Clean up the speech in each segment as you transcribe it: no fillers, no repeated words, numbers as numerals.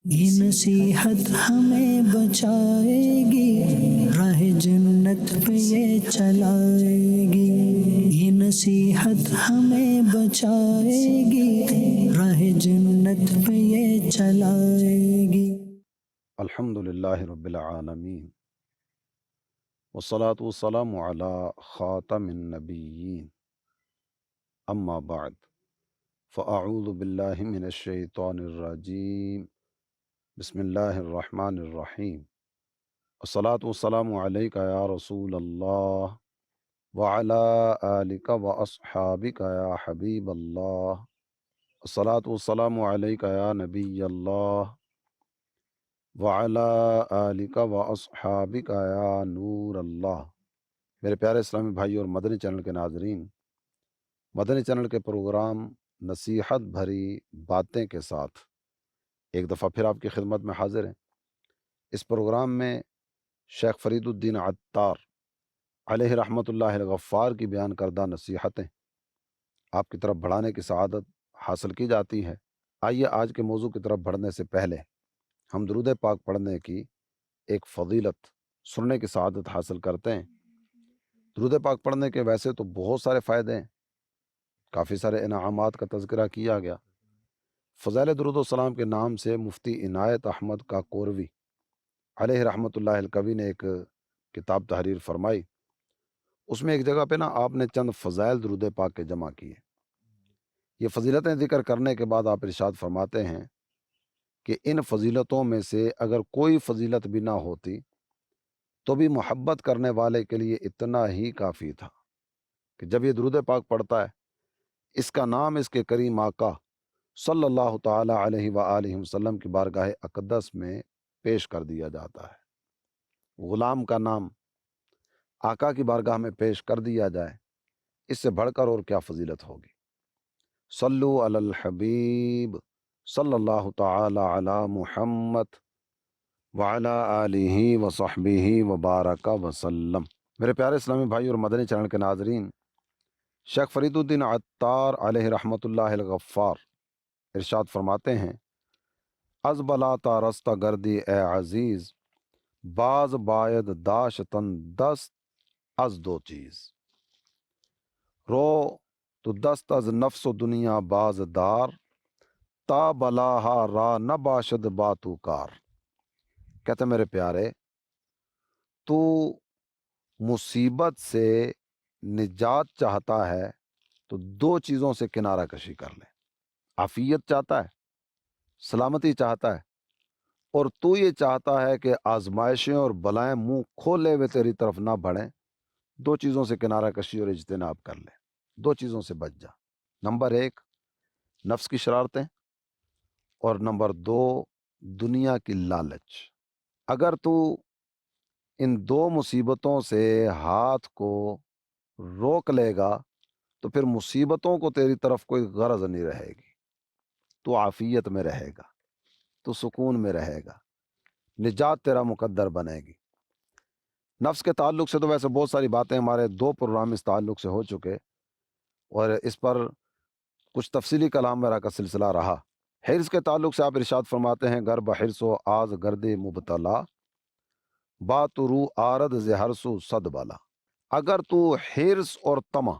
یہ نصیحت ہمیں بچائے گی، راہ جنت پہ یہ چلائے گی۔ یہ نصیحت ہمیں بچائے گی، راہ جنت پہ یہ چلائے گی۔ الحمد للہ رب العالمین والصلاة والسلام علی خاتم النبیین اما بعد فاعوذ باللہ من الشیطان الرجیم بسم اللہ الرحمن الرحیم الصلاة والسلام علیک یا رسول اللہ وعلی آلک واصحابک یا حبیب اللہ الصلاة والسلام علیک یا نبی اللہ وعلی آلک واصحابک یا نور اللہ۔ میرے پیارے اسلامی بھائی اور مدنی چینل کے ناظرین، مدنی چینل کے پروگرام نصیحت بھری باتیں کے ساتھ ایک دفعہ پھر آپ کی خدمت میں حاضر ہیں۔ اس پروگرام میں شیخ فرید الدین عطار علیہ رحمۃ اللہ الغفار کی بیان کردہ نصیحتیں آپ کی طرف بڑھانے کی سعادت حاصل کی جاتی ہے۔ آئیے آج کے موضوع کی طرف بڑھنے سے پہلے ہم درود پاک پڑھنے کی ایک فضیلت سننے کی سعادت حاصل کرتے ہیں۔ درود پاک پڑھنے کے ویسے تو بہت سارے فائدے ہیں، کافی سارے انعامات کا تذکرہ کیا گیا۔ فضائل درود و سلام کے نام سے مفتی عنایت احمد کاکوروی علیہ رحمۃ اللہ الکوی نے ایک کتاب تحریر فرمائی۔ اس میں ایک جگہ پہ آپ نے چند فضائل درود پاک کے جمع کیے۔ یہ فضیلتیں ذکر کرنے کے بعد آپ ارشاد فرماتے ہیں کہ ان فضیلتوں میں سے اگر کوئی فضیلت بھی نہ ہوتی تو بھی محبت کرنے والے کے لیے اتنا ہی کافی تھا کہ جب یہ درود پاک پڑھتا ہے، اس کا نام اس کے کریم آقا صلی اللہ تعالی علیہ وآلہ وسلم کی بارگاہ اقدس میں پیش کر دیا جاتا ہے۔ غلام کا نام آقا کی بارگاہ میں پیش کر دیا جائے، اس سے بڑھ کر اور کیا فضیلت ہوگی۔ صلو علی الحبیب صلی اللہ تعالی علی محمد وعلی آلہ وصحبہ وبارک وسلم۔ میرے پیارے اسلامی بھائی اور مدنی چینل کے ناظرین، شیخ فرید الدین عطار علیہ رحمۃ اللہ الغفار ارشاد فرماتے ہیں، از بلاتا رستہ گردی اے عزیز، باز باید داشتن دست از دو چیز، رو تو دست از نفس و دنیا باز دار، تا بلاہا را نباشد باتو کار۔ کہتے میرے پیارے، تو مصیبت سے نجات چاہتا ہے تو دو چیزوں سے کنارہ کشی کر لے۔ عافیت چاہتا ہے، سلامتی چاہتا ہے، اور تو یہ چاہتا ہے کہ آزمائشیں اور بلائیں منہ کھولے ہوئے تیری طرف نہ بڑھیں، دو چیزوں سے کنارہ کشی اور اجتناب کر لے، دو چیزوں سے بچ جا۔ نمبر ایک، نفس کی شرارتیں، اور نمبر دو، دنیا کی لالچ۔ اگر تو ان دو مصیبتوں سے ہاتھ کو روک لے گا تو پھر مصیبتوں کو تیری طرف کوئی غرض نہیں رہے گی، تو عافیت میں رہے گا، تو سکون میں رہے گا، نجات تیرا مقدر بنے گی۔ نفس کے تعلق سے تو ویسے بہت ساری باتیں، ہمارے دو پروگرام اس تعلق سے ہو چکے، اور اس پر کچھ تفصیلی کلام میرا کا سلسلہ رہا۔ حرص کے تعلق سے آپ ارشاد فرماتے ہیں، گر بحرص و آز گرد مبتلا، بات رو آرد ز حرص و صد بلا۔ اگر تو حرص اور طمع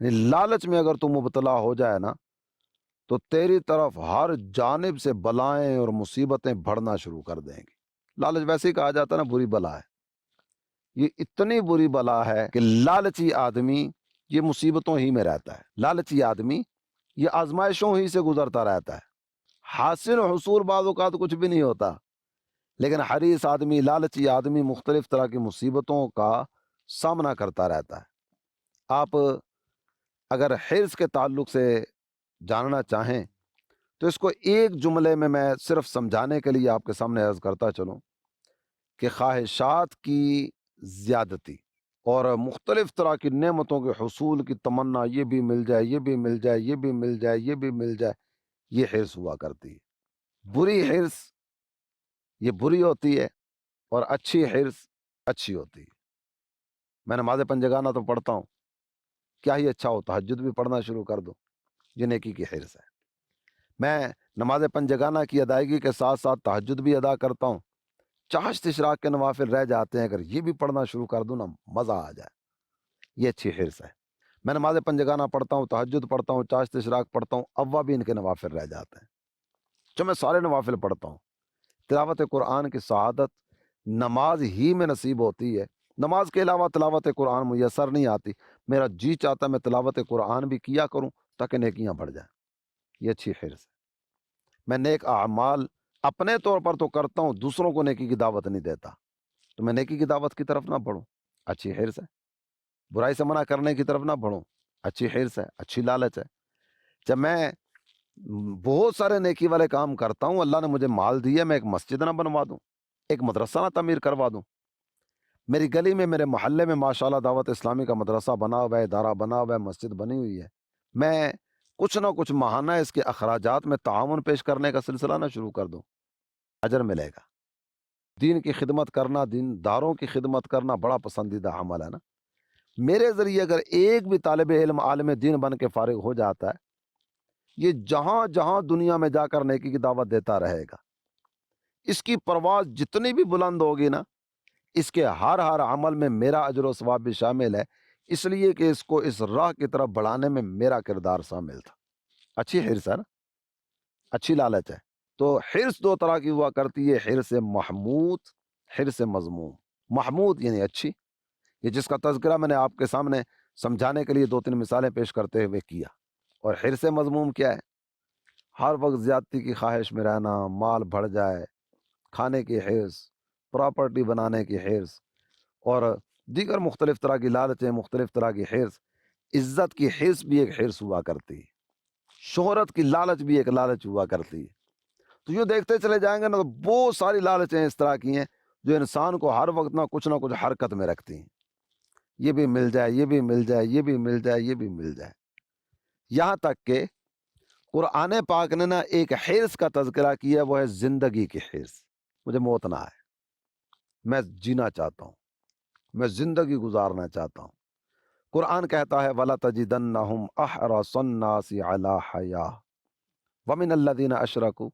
یعنی لالچ میں اگر تو مبتلا ہو جائے نا، تو تیری طرف ہر جانب سے بلائیں اور مصیبتیں بڑھنا شروع کر دیں گی۔ لالچ ویسے ہی کہا جاتا ہے نا، بری بلا ہے۔ یہ اتنی بری بلا ہے کہ لالچی آدمی یہ مصیبتوں ہی میں رہتا ہے، لالچی آدمی یہ آزمائشوں ہی سے گزرتا رہتا ہے۔ حاصل و حصول بعض اوقات کچھ بھی نہیں ہوتا، لیکن حریص آدمی، لالچی آدمی مختلف طرح کی مصیبتوں کا سامنا کرتا رہتا ہے۔ آپ اگر حرص کے تعلق سے جاننا چاہیں تو اس کو ایک جملے میں صرف سمجھانے کے لیے آپ کے سامنے عرض کرتا چلوں کہ خواہشات کی زیادتی اور مختلف طرح کی نعمتوں کے حصول کی تمنا، یہ بھی مل جائے، یہ بھی مل جائے، یہ بھی مل جائے، یہ بھی مل جائے، یہ حرص ہوا کرتی ہے۔ بری حرص یہ بری ہوتی ہے، اور اچھی حرص اچھی ہوتی ہے۔ میں نماز پنجگانہ تو پڑھتا ہوں، کیا ہی اچھا ہو، تہجد بھی پڑھنا شروع کر دو، یہ نیکی کی حرص ہے۔ میں نماز پنجگانہ کی ادائیگی کے ساتھ ساتھ تہجد بھی ادا کرتا ہوں، چاشت اشراق کے نوافل رہ جاتے ہیں، اگر یہ بھی پڑھنا شروع کر دوں نا مزہ آ جائے، یہ اچھی حرص ہے۔ میں نماز پنجگانہ پڑھتا ہوں، تہجد پڑھتا ہوں، چاشت اشراق پڑھتا ہوں، اوابین کے نوافل رہ جاتے ہیں، جو میں سارے نوافل پڑھتا ہوں۔ تلاوت قرآن کی سعادت نماز ہی میں نصیب ہوتی ہے، نماز کے علاوہ تلاوت قرآن میسر نہیں آتی۔ میرا جی چاہتا ہے میں تلاوت قرآن بھی کیا کروں تاکہ نیکیاں بڑھ جائیں، یہ اچھی حرص ہے۔ میں نیک اعمال اپنے طور پر تو کرتا ہوں، دوسروں کو نیکی کی دعوت نہیں دیتا، تو میں نیکی کی دعوت کی طرف نہ بڑھوں، اچھی حرص ہے۔ برائی سے منع کرنے کی طرف نہ بڑھوں، اچھی حرص ہے، اچھی لالچ ہے۔ جب میں بہت سارے نیکی والے کام کرتا ہوں، اللہ نے مجھے مال دیا، میں ایک مسجد نہ بنوا دوں، ایک مدرسہ نہ تعمیر کروا دوں، میری گلی میں میرے محلے میں ماشاءاللہ دعوت اسلامی کا مدرسہ بنا ہوا ہے، ادارہ بنا ہوا ہے، مسجد بنی ہوئی ہے، میں کچھ نہ کچھ ماہانہ اس کے اخراجات میں تعاون پیش کرنے کا سلسلہ نہ شروع کر دوں، اجر ملے گا۔ دین کی خدمت کرنا، دین داروں کی خدمت کرنا بڑا پسندیدہ عمل ہے نا۔ میرے ذریعے اگر ایک بھی طالب علم عالم دین بن کے فارغ ہو جاتا ہے، یہ جہاں جہاں دنیا میں جا کر نیکی کی دعوت دیتا رہے گا، اس کی پرواز جتنی بھی بلند ہوگی نا، اس کے ہر عمل میں میرا اجر و ثواب بھی شامل ہے، اس لیے کہ اس کو اس راہ کی طرف بڑھانے میں میرا کردار شامل تھا۔ اچھی حرص ہے نا، اچھی لالچ ہے۔ تو حرص دو طرح کی ہوا کرتی ہے، حرص محمود، حرص مذموم۔ محمود یعنی اچھی، یہ جس کا تذکرہ میں نے آپ کے سامنے سمجھانے کے لیے 2-3 مثالیں پیش کرتے ہوئے کیا۔ اور حرص مذموم کیا ہے؟ ہر وقت زیادتی کی خواہش میں رہنا، مال بڑھ جائے، کھانے کی حرص، پراپرٹی بنانے کی حرص، اور دیگر مختلف طرح کی لالچیں، مختلف طرح کی حرص۔ عزت کی حرص بھی ایک حرص ہوا کرتی ہے، شہرت کی لالچ بھی ایک لالچ ہوا کرتی ہے۔ تو یوں دیکھتے چلے جائیں گے نا تو بہت ساری لالچیں اس طرح کی ہیں جو انسان کو ہر وقت نہ کچھ حرکت میں رکھتی ہیں، یہ بھی مل جائے، یہ بھی مل جائے، یہ بھی مل جائے، یہ بھی مل جائے۔ یہاں تک کہ قرآن پاک نے نا ایک حرص کا تذکرہ کیا، وہ ہے زندگی کی حرص۔ مجھے موت نہ آئے، میں جینا چاہتا ہوں، میں زندگی گزارنا چاہتا ہوں۔ قرآن کہتا ہے وَلَتَجِدَنَّهُمْ أَحْرَصَ النَّاسِ عَلَىٰ حَيَاةٍ وَمِنَ الَّذِينَ أَشْرَكُوا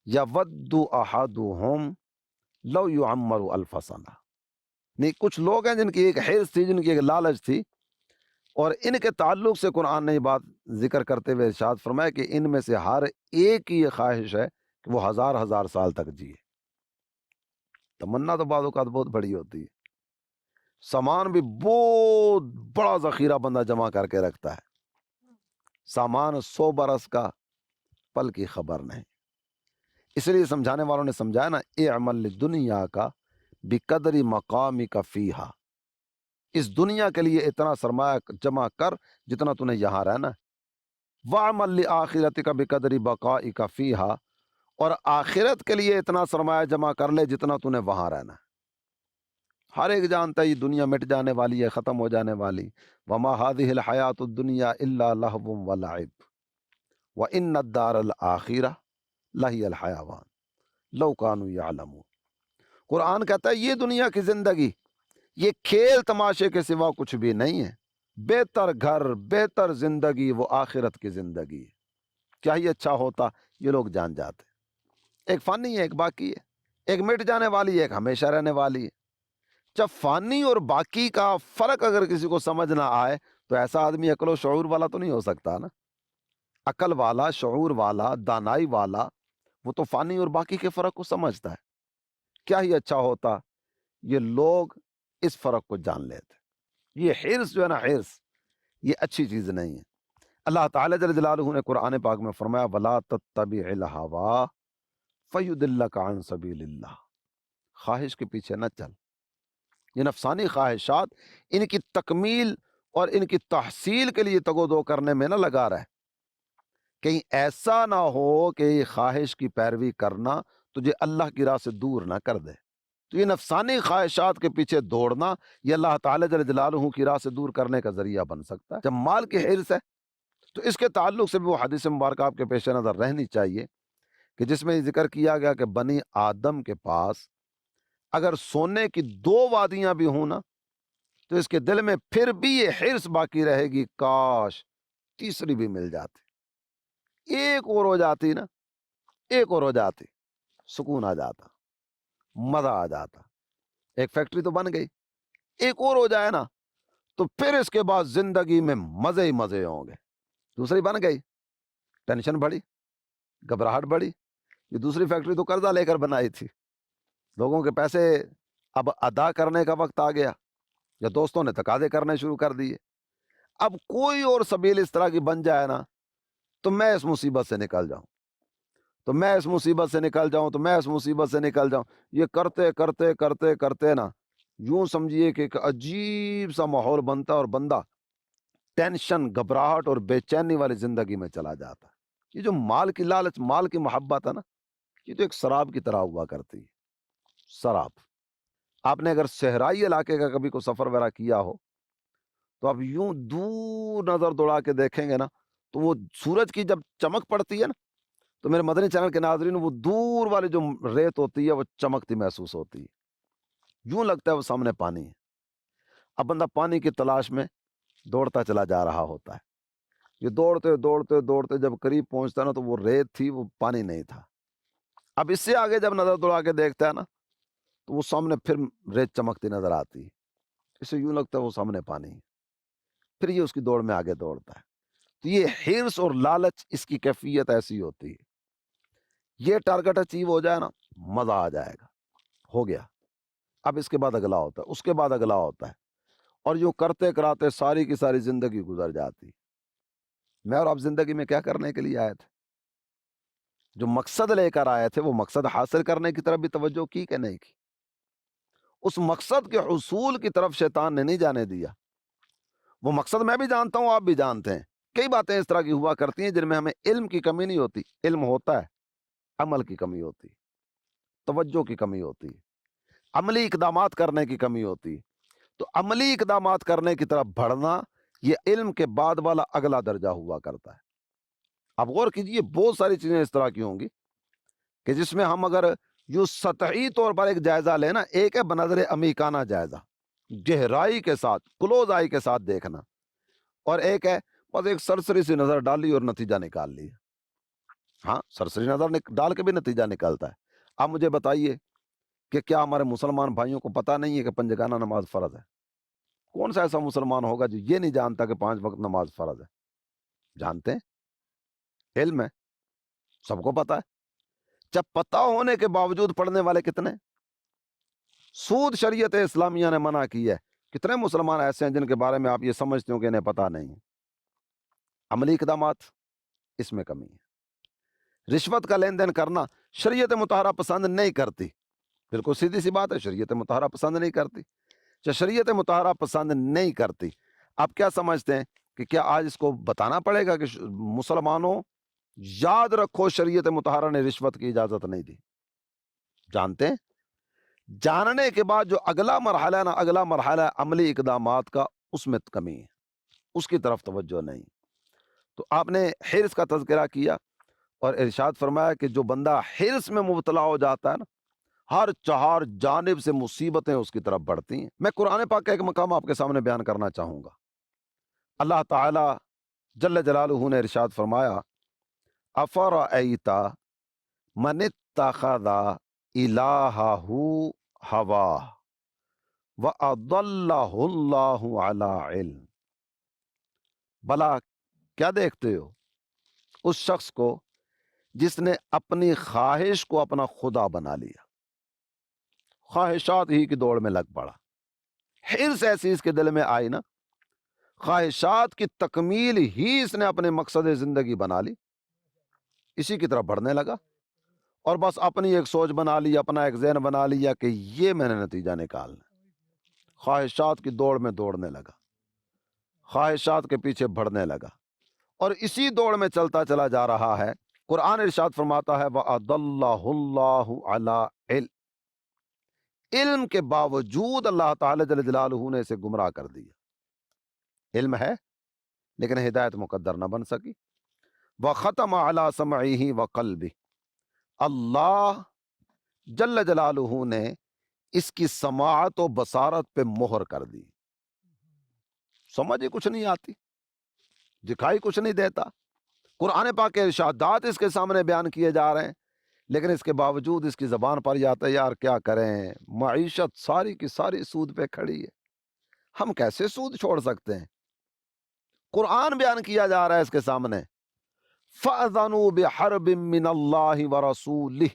يَوَدُّ أَحَدُهُمْ لَوْ يُعَمَّرُ أَلْفَ سَنَةٍ۔ نہیں، کچھ لوگ ہیں جن کی ایک حرص تھی، جن کی ایک لالچ تھی، اور ان کے تعلق سے قرآن نے یہ بات ذکر کرتے ہوئے ارشاد فرمایا کہ ان میں سے ہر ایک کی یہ خواہش ہے کہ وہ 1000 سال تک جیے۔ تمنا تو بعض اوقات بہت بڑی ہوتی ہے، سامان بھی بہت بڑا ذخیرہ بندہ جمع کر کے رکھتا ہے، سامان 100 برس کا، پل کی خبر نہیں۔ اس لیے سمجھانے والوں نے سمجھایا نا، اعمل للدنیا کا بقدر مقامک فیہا، اس دنیا کے لیے اتنا سرمایہ جمع کر جتنا تو نے یہاں رہنا ہے، وَعْمَلْ لِآخِرَتِكَ بِقَدْرِ بَقَائِكَ فِيهَا، اور آخرت کے لیے اتنا سرمایہ جمع کر لے جتنا تو نے وہاں رہنا ہے۔ ہر ایک جانتا ہے یہ دنیا مٹ جانے والی ہے، ختم ہو جانے والی۔ وَمَا هَذِهِ الْحَيَاةُ الدُّنْيَا إِلَّا لَهْوٌ وَلَعِبٌ وَإِنَّ الدَّارَ الْآخِرَةَ لَهِيَ الْحَيَوَانُ لَوْ كَانُوا يَعْلَمُونَ۔ قرآن کہتا ہے یہ دنیا کی زندگی، یہ کھیل تماشے کے سوا کچھ بھی نہیں ہے، بہتر گھر، بہتر زندگی وہ آخرت کی زندگی ہے۔ کیا ہی اچھا ہوتا یہ لوگ جان جاتے۔ ایک فانی ہے، ایک باقی ہے، ایک مٹ جانے والی ہے، ایک ہمیشہ رہنے والی ہے۔ جب فانی اور باقی کا فرق اگر کسی کو سمجھ نہ آئے تو ایسا آدمی عقل و شعور والا تو نہیں ہو سکتا نا۔ عقل والا، شعور والا، دانائی والا، وہ تو فانی اور باقی کے فرق کو سمجھتا ہے۔ کیا ہی اچھا ہوتا یہ لوگ اس فرق کو جان لیتے۔ یہ حرص جو ہے نا، حرص یہ اچھی چیز نہیں ہے۔ اللہ تعالیٰ جل جلالہ نے قرآن پاک میں فرمایا وَلَا تَتَّبِعِ الْهَوَىٰ فَيُضِلَّكَ عَن سَبِيلِ اللَّهِ، خواہش کے پیچھے نہ چل۔ یہ نفسانی خواہشات ان کی تکمیل اور ان کی تحصیل کے لیے تگ و دو کرنے میں نہ لگا رہے، کہیں ایسا نہ ہو کہ یہ خواہش کی پیروی کرنا تجھے اللہ کی راہ سے دور نہ کر دے۔ تو یہ نفسانی خواہشات کے پیچھے دوڑنا یہ اللہ تعالیٰ جل جلالہ کی راہ سے دور کرنے کا ذریعہ بن سکتا ہے۔ جب مال کی حرص ہے تو اس کے تعلق سے بھی وہ حدیث مبارکہ آپ کے پیش نظر رہنی چاہیے کہ جس میں یہ ذکر کیا گیا کہ بنی آدم کے پاس اگر سونے کی 2 وادیاں بھی ہوں نا تو اس کے دل میں پھر بھی یہ حرص باقی رہے گی، کاش تیسری بھی مل جاتی، ایک اور ہو جاتی نا ایک اور ہو جاتی، سکون آ جاتا، مزہ آ جاتا۔ ایک فیکٹری تو بن گئی، ایک اور ہو جائے نا تو پھر اس کے بعد زندگی میں مزے ہی مزے ہوں گے۔ دوسری بن گئی، ٹینشن بڑھی، گھبراہٹ بڑھی۔ یہ دوسری فیکٹری تو قرضہ لے کر بنائی تھی، لوگوں کے پیسے اب ادا کرنے کا وقت آ گیا، یا دوستوں نے تقاضے کرنے شروع کر دیے۔ اب کوئی اور سبیل اس طرح کی بن جائے نا تو میں اس مصیبت سے نکل جاؤں، تو میں اس مصیبت سے نکل جاؤں، تو میں اس مصیبت سے نکل جاؤں۔ یہ کرتے کرتے کرتے کرتے نا یوں سمجھیے کہ ایک عجیب سا ماحول بنتا اور بندہ ٹینشن، گھبراہٹ اور بے چینی والی زندگی میں چلا جاتا ہے۔ یہ جو مال کی لالچ، مال کی محبت ہے نا، یہ تو ایک شراب کی طرح ہوا کرتی ہے، شراب۔ آپ نے اگر صحرائی علاقے کا کبھی کوئی سفر وغیرہ کیا ہو تو آپ یوں دور نظر دوڑا کے دیکھیں گے نا تو وہ سورج کی جب چمک پڑتی ہے نا تو میرے مدنی چینل کے ناظرین، وہ دور والی جو ریت ہوتی ہے وہ چمکتی محسوس ہوتی ہے، یوں لگتا ہے وہ سامنے پانی ہے۔ اب بندہ پانی کی تلاش میں دوڑتا چلا جا رہا ہوتا ہے، یہ دوڑتے دوڑتے دوڑتے جب قریب پہنچتا نا تو وہ ریت تھی، وہ پانی نہیں تھا۔ اب اس سے آگے جب نظر دوڑا کے دیکھتا ہے نا تو وہ سامنے پھر ریت چمکتی نظر آتی ہے، اسے یوں لگتا ہے وہ سامنے پانی ہے۔ پھر یہ اس کی دوڑ میں آگے دوڑتا ہے۔ تو یہ حرص اور لالچ، اس کی کیفیت ایسی ہوتی ہے، یہ ٹارگٹ اچیو ہو جائے نا مزہ آ جائے گا، ہو گیا۔ اب اس کے بعد اگلا ہوتا ہے، اس کے بعد اگلا ہوتا ہے، اور یوں کرتے کراتے ساری کی ساری زندگی گزر جاتی۔ میں اور آپ زندگی میں کیا کرنے کے لیے آئے تھے؟ جو مقصد لے کر آئے تھے وہ مقصد حاصل کرنے کی طرف بھی توجہ کی کہ نہیں کی؟ اس مقصد کے حصول کی طرف شیطان نے نہیں جانے دیا۔ وہ مقصد میں بھی جانتا ہوں، آپ بھی جانتے ہیں۔ کئی باتیں اس طرح کی ہوا کرتی ہیں جن میں ہمیں علم کی کمی نہیں ہوتی، علم ہوتا ہے، عمل کی کمی ہوتی، توجہ کی کمی ہوتی، عملی اقدامات کرنے کی کمی ہوتی۔ تو عملی اقدامات کرنے کی طرف بڑھنا یہ علم کے بعد والا اگلا درجہ ہوا کرتا ہے۔ اب غور کیجئے، بہت ساری چیزیں اس طرح کی ہوں گی کہ جس میں ہم اگر یوں سطحی طور پر ایک جائزہ لیں نا، ایک ہے بنظر عمیقانہ جائزہ، گہرائی کے ساتھ، کلوز آئی کے ساتھ دیکھنا، اور ایک ہے بس ایک سرسری سی نظر ڈالی اور نتیجہ نکال لیا۔ ہاں، سرسری نظر ڈال کے بھی نتیجہ نکلتا ہے۔ اب مجھے بتائیے کہ کیا ہمارے مسلمان بھائیوں کو پتہ نہیں ہے کہ پنجگانہ نماز فرض ہے؟ کون سا ایسا مسلمان ہوگا جو یہ نہیں جانتا کہ 5 وقت نماز فرض ہے؟ جانتے ہیں، علم ہے، سب کو پتا ہے۔ جب پتہ ہونے کے باوجود پڑھنے والے کتنے؟ سود شریعت اسلامیہ نے منع کی ہے، کتنے مسلمان ایسے ہیں جن کے بارے میں آپ یہ سمجھتے ہو کہ انہیں پتہ نہیں ہے؟ عملی اقدامات، اس میں کمی ہے۔ رشوت کا لین دین کرنا شریعت مطہرہ پسند نہیں کرتی، بالکل سیدھی سی بات ہے، شریعت مطہرہ پسند نہیں کرتی۔ شریعت مطہرہ پسند نہیں کرتی، آپ کیا سمجھتے ہیں کہ کیا آج اس کو بتانا پڑے گا کہ مسلمانوں یاد رکھو شریعت مطہرہ نے رشوت کی اجازت نہیں دی؟ جانتے ہیں؟ جاننے کے بعد جو اگلا مرحلہ ہے نا، اگلا مرحلہ ہے عملی اقدامات کا، اس میں کمی ہے، اس کی طرف توجہ نہیں۔ تو آپ نے حرص کا تذکرہ کیا اور ارشاد فرمایا کہ جو بندہ حرص میں مبتلا ہو جاتا ہے نا، ہر 4 جانب سے مصیبتیں اس کی طرف بڑھتی ہیں۔ میں قرآن پاک کا ایک مقام آپ کے سامنے بیان کرنا چاہوں گا۔ اللہ تعالی جل جلالہ نے ارشاد فرمایا، افرأیت من اتخذ الہہ ہواہ وَأَضَلَّهُ اللَّهُ عَلَىٰ علم۔ بھلا کیا دیکھتے ہو اس شخص کو جس نے اپنی خواہش کو اپنا خدا بنا لیا، خواہشات ہی کی دوڑ میں لگ پڑا، حرص ایسی اس کے دل میں آئی نا، خواہشات کی تکمیل ہی اس نے اپنے مقصد زندگی بنا لی، اسی کی طرف بڑھنے لگا، اور بس اپنی ایک سوچ بنا لی، اپنا ایک ذہن بنا لیا کہ یہ میں نے نتیجہ نکالنا، خواہشات کی دوڑ میں دوڑنے لگا، خواہشات کے پیچھے بڑھنے لگا، اور اسی دوڑ میں چلتا چلا جا رہا ہے۔ قرآن ارشاد فرماتا ہے وَأَضَلَّهُ اللَّهُ عَلَىٰ علم، علم کے باوجود اللہ تعالی جل جلالہ نے اسے گمراہ کر دیا۔ علم ہے لیکن ہدایت مقدر نہ بن سکی۔ وَخَتَمَ عَلَىٰ سَمْعِهِ وَقَلْبِهِ، اللہ جل جلالہ نے اس کی سماعت و بصارت پہ مہر کر دی، سمجھ ہی کچھ نہیں آتی، دکھائی کچھ نہیں دیتا۔ قرآن پاک کے ارشادات اس کے سامنے بیان کیے جا رہے ہیں لیکن اس کے باوجود اس کی زبان پر یہ آتا ہے یار کیا کریں، معیشت ساری کی ساری سود پہ کھڑی ہے، ہم کیسے سود چھوڑ سکتے ہیں؟ قرآن بیان کیا جا رہا ہے اس کے سامنے، فَأَذَنُوا بِحَرْبٍ مِّنَ اللَّهِ وَرَسُولِهِ۔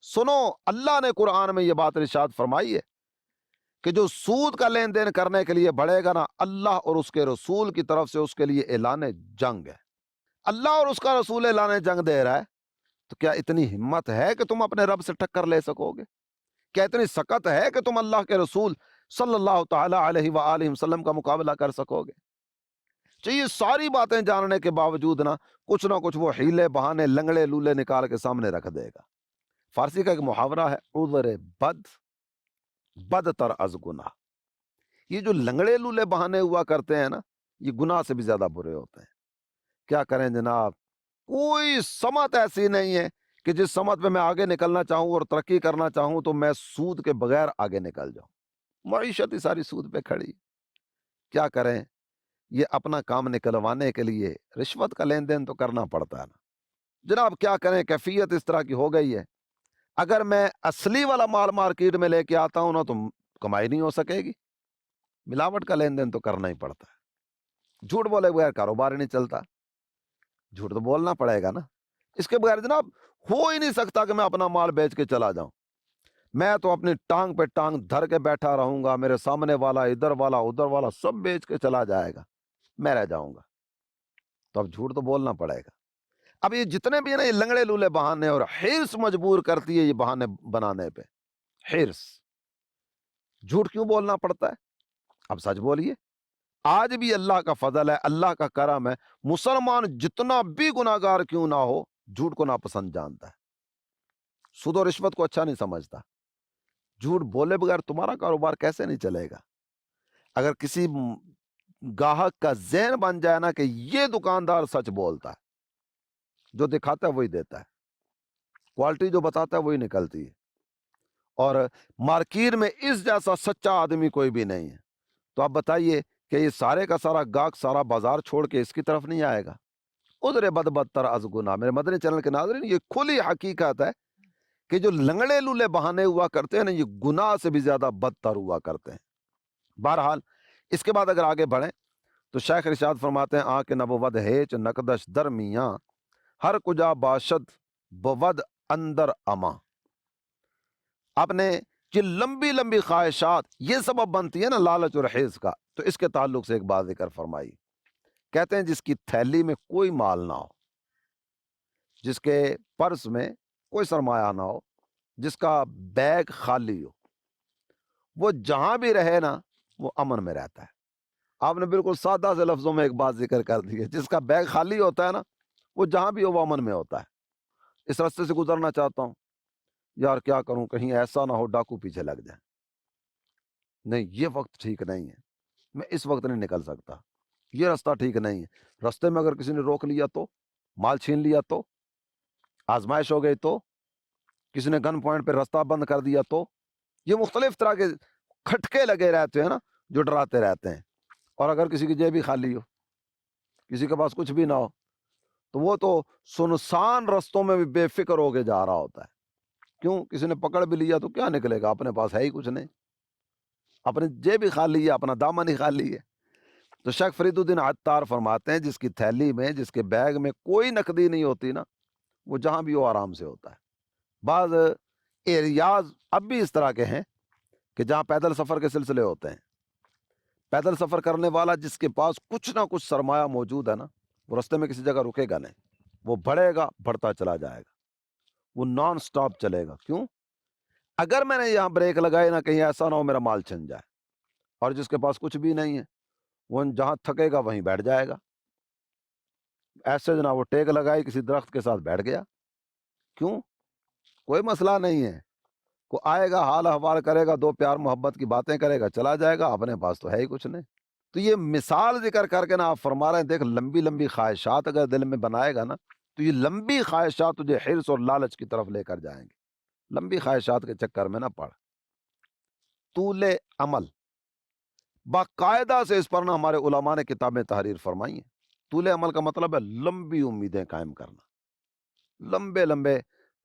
سنو، اللہ نے قرآن میں یہ بات ارشاد فرمائی ہے کہ جو سود کا لین دین کرنے کے لیے بڑھے گا نا، اللہ اور اس کے رسول کی طرف سے اس کے لیے اعلان جنگ ہے۔ اللہ اور اس کا رسول اعلان جنگ دے رہا ہے، تو کیا اتنی ہمت ہے کہ تم اپنے رب سے ٹکر لے سکو گے؟ کیا اتنی سکت ہے کہ تم اللہ کے رسول صلی اللہ تعالی علیہ وآلہ وسلم کا مقابلہ کر سکو گے؟ یہ ساری باتیں جاننے کے باوجود نہ کچھ وہ ہیلے بہانے لنگڑے لولے نکال کے سامنے رکھ دے گا۔ فارسی کا ایک محاورہ ہے، عذر بد تر از گناہ۔ یہ جو لنگڑے لولے بہانے ہوا کرتے ہیں نا، یہ گناہ سے بھی زیادہ برے ہوتے ہیں۔ کیا کریں جناب، کوئی سمت ایسی نہیں ہے کہ جس سمت پہ میں آگے نکلنا چاہوں اور ترقی کرنا چاہوں تو میں سود کے بغیر آگے نکل جاؤں۔ معیشت ہی ساری سود پہ کھڑی۔ کیا کریں، یہ اپنا کام نکلوانے کے لیے رشوت کا لین دین تو کرنا پڑتا ہے نا۔ جناب کیا کریں، کیفیت اس طرح کی ہو گئی ہے، اگر میں اصلی والا مال مارکیٹ میں لے کے آتا ہوں نا تو کمائی نہیں ہو سکے گی، ملاوٹ کا لین دین تو کرنا ہی پڑتا ہے۔ جھوٹ بولے بغیر کاروبار ہی نہیں چلتا، جھوٹ تو بولنا پڑے گا نا۔ اس کے بغیر جناب ہو ہی نہیں سکتا کہ میں اپنا مال بیچ کے چلا جاؤں۔ میں تو اپنی ٹانگ پہ ٹانگ دھر کے بیٹھا رہوں گا، میرے سامنے والا ادھر والا ادھر والا سب بیچ کے چلا جائے گا، میں رہ جاؤں گا۔ تو اب جھوٹ تو بولنا پڑے گا۔ اب یہ جتنے بھی ہیں نا، یہ لنگڑے لولے بہانے، اور حرص مجبور کرتی ہے یہ بہانے بنانے پہ، حرص۔ جھوٹ کیوں بولنا پڑتا ہے؟ اب سچ بولیے۔ آج بھی اللہ کا فضل ہے، اللہ کا کرم ہے، مسلمان جتنا بھی گناہگار کیوں نہ ہو، جھوٹ کو ناپسند جانتا ہے، سود و رشوت کو اچھا نہیں سمجھتا۔ جھوٹ بولے بغیر تمہارا کاروبار کیسے نہیں چلے گا؟ اگر کسی گاہک کا ذہن بن جائے نا کہ یہ دکاندار سچ بولتا ہے، جو دکھاتا ہے وہی دیتا ہے، کوالٹی جو بتاتا ہے وہی نکلتی ہے، اور مارکیٹ میں اس جیسا سچا آدمی کوئی بھی نہیں ہے، تو آپ بتائیے کہ یہ سارے کا سارا گاہک سارا بازار چھوڑ کے اس کی طرف نہیں آئے گا؟ ادھر بدتر از گناہ۔ میرے مدنی چینل کے ناظرین، یہ کھلی حقیقت ہے کہ جو لنگڑے لولے بہانے ہوا کرتے ہیں نا، یہ گناہ سے بھی زیادہ بدتر ہوا کرتے ہیں۔ بہرحال اس کے بعد اگر آگے بڑھیں تو شیخ ارشاد فرماتے ہیں، آنکھ نبود ہیچ نقدش درمیاں، ہر کجا باشد بود اندر اما۔ اپنے یہ لمبی لمبی خواہشات یہ سبب بنتی ہے نا لالچ اور حرص کا، تو اس کے تعلق سے ایک بات ذکر فرمائی، کہتے ہیں جس کی تھیلی میں کوئی مال نہ ہو، جس کے پرس میں کوئی سرمایہ نہ ہو، جس کا بیگ خالی ہو، وہ جہاں بھی رہے نا وہ امن میں رہتا ہے۔ آپ نے بالکل سادہ سے لفظوں میں ایک بات ذکر کر دی ہے، جس کا بیگ خالی ہوتا ہے نا وہ جہاں بھی ہو وہ امن میں ہوتا ہے۔ اس راستے سے گزرنا چاہتا ہوں، یار کیا کروں، کہیں ایسا نہ ہو ڈاکو پیچھے لگ جائیں، نہیں یہ وقت ٹھیک نہیں ہے، میں اس وقت نہیں نکل سکتا، یہ راستہ ٹھیک نہیں ہے۔ راستے میں اگر کسی نے روک لیا تو، مال چھین لیا تو، آزمائش ہو گئی تو، کسی نے گن پوائنٹ پہ راستہ بند کر دیا تو، یہ مختلف طرح کے کھٹکے لگے رہتے ہیں نا جو ڈراتے رہتے ہیں۔ اور اگر کسی کی جیب بھی خالی ہو، کسی کے پاس کچھ بھی نہ ہو، تو وہ تو سنسان رستوں میں بھی بے فکر ہو کے جا رہا ہوتا ہے۔ کیوں؟ کسی نے پکڑ بھی لیا تو کیا نکلے گا، اپنے پاس ہے ہی کچھ نہیں، اپنی جیب بھی خالی ہے، اپنا دامن ہی خالی ہے۔ تو شیخ فرید الدین عطار فرماتے ہیں، جس کی تھیلی میں، جس کے بیگ میں کوئی نقدی نہیں ہوتی نا، وہ جہاں بھی ہو آرام سے ہوتا ہے۔ بعض ایریاز اب بھی اس طرح کے ہیں کہ جہاں پیدل سفر کے سلسلے ہوتے ہیں، پیدل سفر کرنے والا جس کے پاس کچھ نہ کچھ سرمایہ موجود ہے نا، وہ رستے میں کسی جگہ رکے گا نہیں، وہ بڑھے گا، بڑھتا چلا جائے گا، وہ نان سٹاپ چلے گا۔ کیوں؟ اگر میں نے یہاں بریک لگائی نا، کہیں ایسا نہ ہو میرا مال چھن جائے۔ اور جس کے پاس کچھ بھی نہیں ہے وہ جہاں تھکے گا وہیں بیٹھ جائے گا، ایسے جناب وہ ٹیک لگائی کسی درخت کے ساتھ بیٹھ گیا۔ کیوں؟ کوئی مسئلہ نہیں ہے، کو آئے گا، حال احوال کرے گا، دو پیار محبت کی باتیں کرے گا، چلا جائے گا، اپنے پاس تو ہے ہی کچھ نہیں۔ تو یہ مثال ذکر کر کے نا آپ فرما رہے ہیں، دیکھ لمبی لمبی خواہشات اگر دل میں بنائے گا نا تو یہ لمبی خواہشات تجھے حرص اور لالچ کی طرف لے کر جائیں گے۔ لمبی خواہشات کے چکر میں نہ پڑ، طول عمل، باقاعدہ سے اس پر نا ہمارے علماء نے کتابیں تحریر فرمائی ہیں۔ طول عمل کا مطلب ہے لمبی امیدیں قائم کرنا، لمبے لمبے